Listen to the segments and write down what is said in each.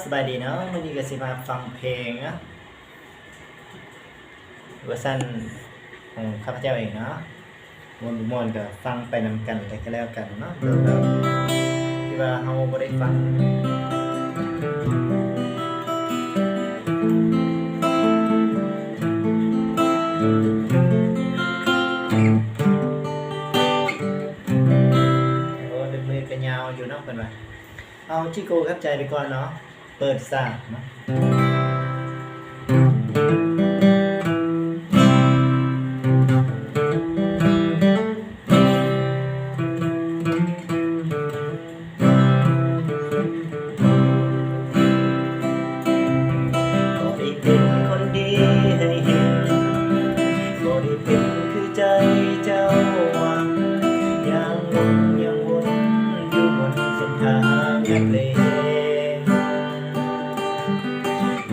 สบายดีเนาะวันนี้ก็สิมาฟังเพลงนะเวอร์ชันของข้าพเจ้าเองเนาะมวนก็ฟังไปนำกันแต่ก็แล้วกันเนาะที่ว่าเฮาบ่ได้ฟังดึกมือกันยาวอยู่เนาะเพิ่นว่าเอาจิโก้ครับใจไปก่อนเนาะเปิดซ่าเนาะ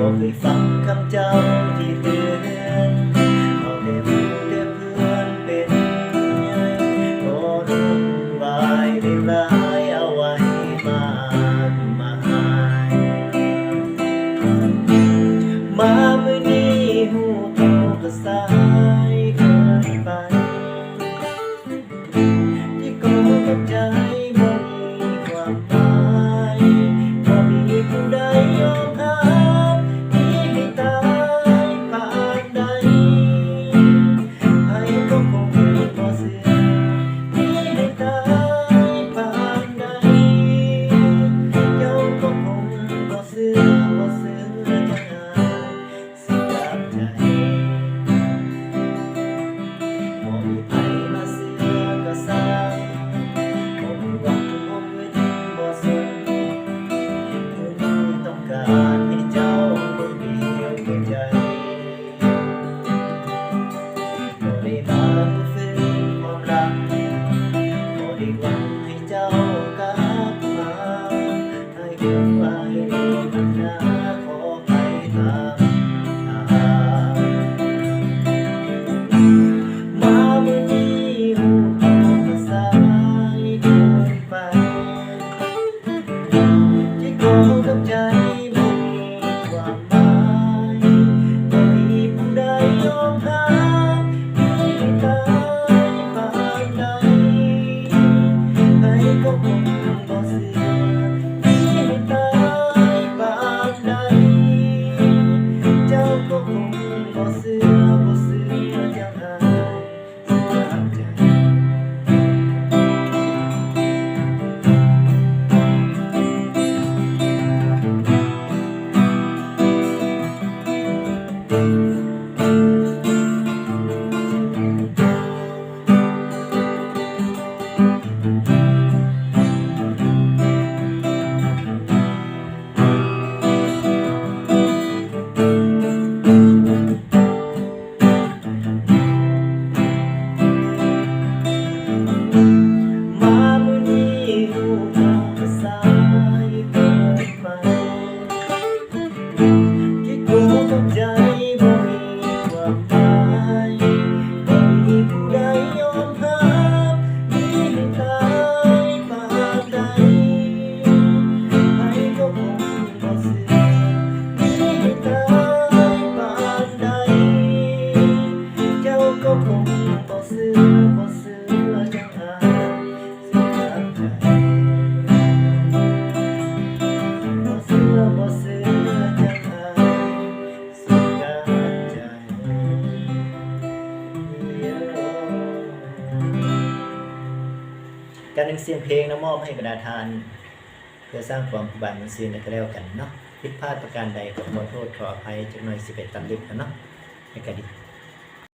บอกเคยฟังคำเจ้าที่เตือนเอาแต่เพื่อนเป็นไงก็รุ่นวายได้ร้ายเอาไว้มากมายมาเมื่อนี้หูโตก็สายเกินไปที่โกกับใจบ่มีความหมายบ่มีผู้ใดยอมการนึงเสียงเพลงนะมอบให้กระดาษทานเพื่อสร้างความบานมันซีนก็แล้วกันเนาะผิดพลาดประการใดขอโทษขออภัยจากหน่อย11 ตันลิบเนาะในกระดิ